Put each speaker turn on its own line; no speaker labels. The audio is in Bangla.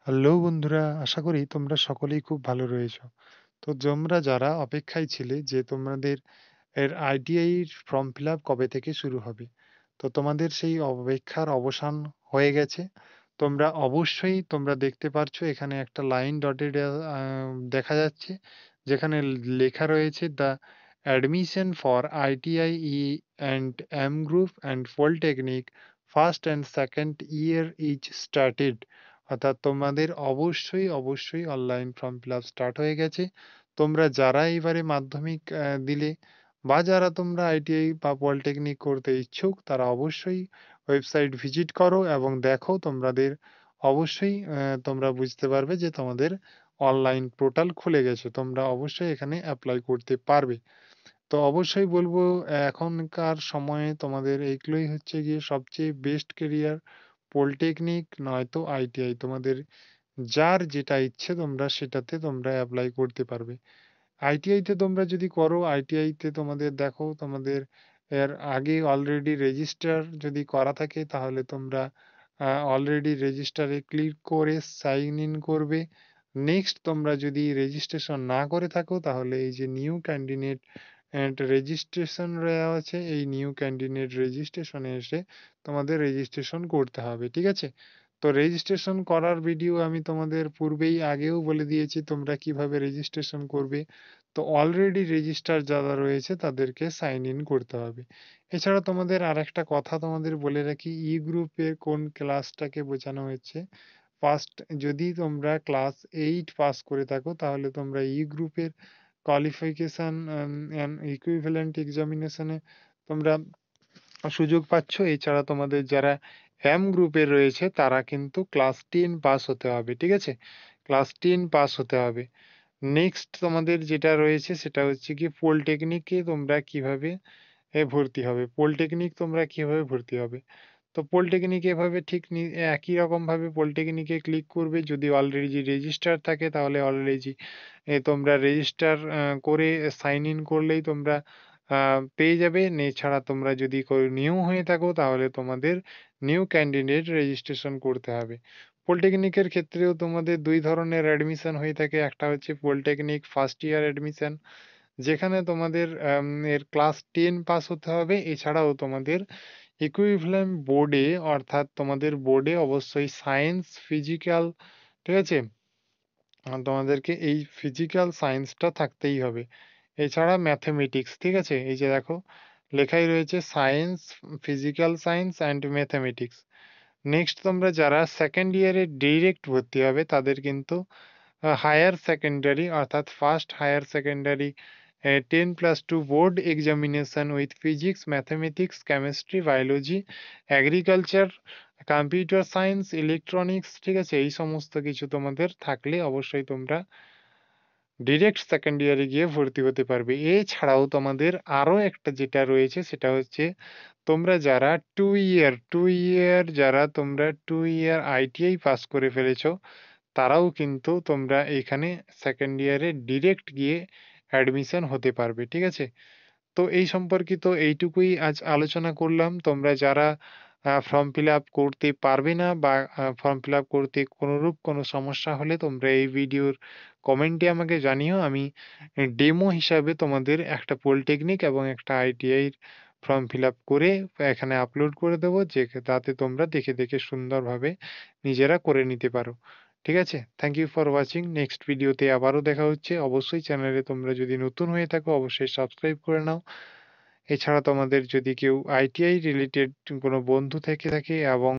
হ্যালো বন্ধুরা, আশা করি তোমরা সকলেই খুব ভালো রয়েছো। তো তোমরা যারা অপেক্ষায় ছিলে যে তোমাদের আইটিআই ফর্ম ফিল আপ কবে থেকে শুরু হবে, তো তোমাদের সেই অপেক্ষার অবসান হয়ে গেছে। তোমরা দেখতে পারছো এখানে একটা লাইন ডটেড দেখা যাচ্ছে, যেখানে লেখা রয়েছে the admission for ITI and M group and polytechnic first and second year is started. অর্থাৎ তোমাদের অবশ্যই online form fill up start হয়ে গেছে। তোমরা যারা এবারে মাধ্যমিক দিলে বা যারা তোমরা আইটিআই বা পলিটেকনিক করতে ইচ্ছুক, তারা অবশ্যই ওয়েবসাইট ভিজিট করো এবং দেখো তোমাদের অবশ্যই তোমরা বুঝতে পারবে যে তোমাদের অনলাইন পোর্টাল খুলে গেছে। তোমরা অবশ্যই এখানে অ্যাপ্লাই করতে পারবে। তো অবশ্যই বলবো, এখনকার সময়ে তোমাদের এইগুলোই হচ্ছে গিয়ে সবচেয়ে বেস্ট কেরিয়ার, পলিটেকনিক নয়তো আইটিআই। তোমাদের যার যেটা ইচ্ছে তোমরা সেটাতে তোমরা অ্যাপ্লাই করতে পারবে। আইটিআই তে তোমরা যদি করো, আইটিআই তে তোমাদের দেখো তোমাদের এর আগে অলরেডি রেজিস্টার যদি করা থাকে তাহলে তোমরা অলরেডি রেজিস্টারে ক্লিক করে সাইন ইন করবে। নেক্সট তোমরা যদি রেজিস্ট্রেশন না করে থাকো তাহলে এই যে নিউ ক্যান্ডিডেট রেজিস্ট্রেশন দেওয়া আছে, এই নিউ ক্যান্ডিডেট রেজিস্ট্রেশনে এসে তোমাদের রেজিস্ট্রেশন করতে হবে, ঠিক আছে? তো রেজিস্ট্রেশন করার ভিডিও আমি তোমাদের পূর্বেই আগেও বলে দিয়েছি তোমরা কিভাবে রেজিস্ট্রেশন করবে। তো অলরেডি রেজিস্টার যারা রয়েছে তাদেরকে সাইন ইন করতে হবে। এছাড়া তোমাদের আরেকটা কথা তোমাদের বলে রাখি, ই গ্রুপের কোন ক্লাসটাকে বোঝানো হয়েছে। ফার্স্ট, যদি তোমরা ক্লাস 8 পাস করে থাকো তাহলে তোমরা ই গ্রুপের কোয়ালিফিকেশন ইকুইভ্যালেন্ট এক্সামিনেশনে তোমরা সুযোগ পাচ্ছ। এছাড়া তোমাদের যারা এম গ্রুপের রয়েছে তারা কিন্তু ক্লাস 10 পাস হতে হবে, ঠিক আছে? ক্লাস 10 পাস হতে হবে। নেক্সট তোমাদের যেটা রয়েছে সেটা হচ্ছে কি পলিটেকনিকে তোমরা কিভাবে ভর্তি হবে। তো পলিটেকনিক এভাবে ঠিক একই রকম ভাবে পলিটেকনিকে ক্লিক করবে। যদি অলরেডি রেজিস্টার থাকে তাহলে অলরেডি তোমরা রেজিস্টার করে সাইন ইন করলেই তোমরা পেয়ে যাবে। এছাড়া তোমরা যদি নিউ হয়ে থাকো তাহলে তোমাদের নিউ ক্যান্ডিডেট রেজিস্ট্রেশন করতে হবে। পলিটেকনিকের ক্ষেত্রেও তোমাদের দুই ধরনের অ্যাডমিশন হয়ে থাকে। একটা হচ্ছে পলিটেকনিক ফার্স্ট ইয়ার অ্যাডমিশন, যেখানে তোমাদের এর ক্লাস 10 পাস হতে হবে। এছাড়াও তোমাদের ইকুইভ্যালেন্ট বোর্ডে, অর্থাৎ তোমাদের বোর্ডে অবশ্যই সায়েন্স, ফিজিক্যাল, ঠিক আছে? তোমাদেরকে এই ফিজিক্যাল সায়েন্সটা থাকতেই হবে। এছাড়া ম্যাথমেটিক্স, ঠিক আছে? এই যে দেখো লেখাই রয়েছে science, physical science and mathematics. Next তোমরা যারা সেকেন্ড ইয়ারে ডিরেক্ট ভর্তি হবে তাদের কিন্তু হায়ার সেকেন্ডারি অর্থাৎ first higher secondary 10+2 board examination with physics, mathematics, chemistry, biology, agriculture, computer science, electronics, ঠিক আছে? এই সমস্ত কিছু তোমাদের থাকলে অবশ্যই তোমরা ডিরেক্ট সেকেন্ড ইয়ারে গিয়ে ভর্তি হতে পারবে। এছাড়াও তোমাদের আরো একটা যেটা রয়েছে সেটা হচ্ছে তোমরা যারা টু ইয়ার আইটিআই পাস করে ফেলেছো, তারাও কিন্তু তোমরা এখানে সেকেন্ড ইয়ারে ডিরেক্ট গিয়ে অ্যাডমিশন হতে পারবে, ঠিক আছে? তো এই সম্পর্কিত এইটুকুই আজ আলোচনা করলাম। তোমরা যারা ফর্ম ফিল আপ করতে পারবে না বা ফর্ম ফিল আপ করতে কোনোরূপ কোনো সমস্যা হলে তোমরা এই ভিডিওর কমেন্টে আমাকে জানিও। আমি ডেমো হিসাবে তোমাদের একটা পলিটেকনিক এবং একটা আইটিআই ফর্ম ফিল আপ করে এখানে আপলোড করে দেবো, যে তাতে তোমরা দেখে দেখে সুন্দরভাবে নিজেরা করে নিতে পারো। ঠিক আছে? Thank you for watching. Next ভিডিওতে আবারও দেখা হচ্ছে। অবশ্যই চ্যানেলে তোমরা যদি নতুন হয়ে থাকো অবশ্যই সাবস্ক্রাইব করে নাও। এছাড়া তোমাদের যদি কেউ আইটিআই রিলেটেড কোনো বন্ধু থেকে থাকে এবং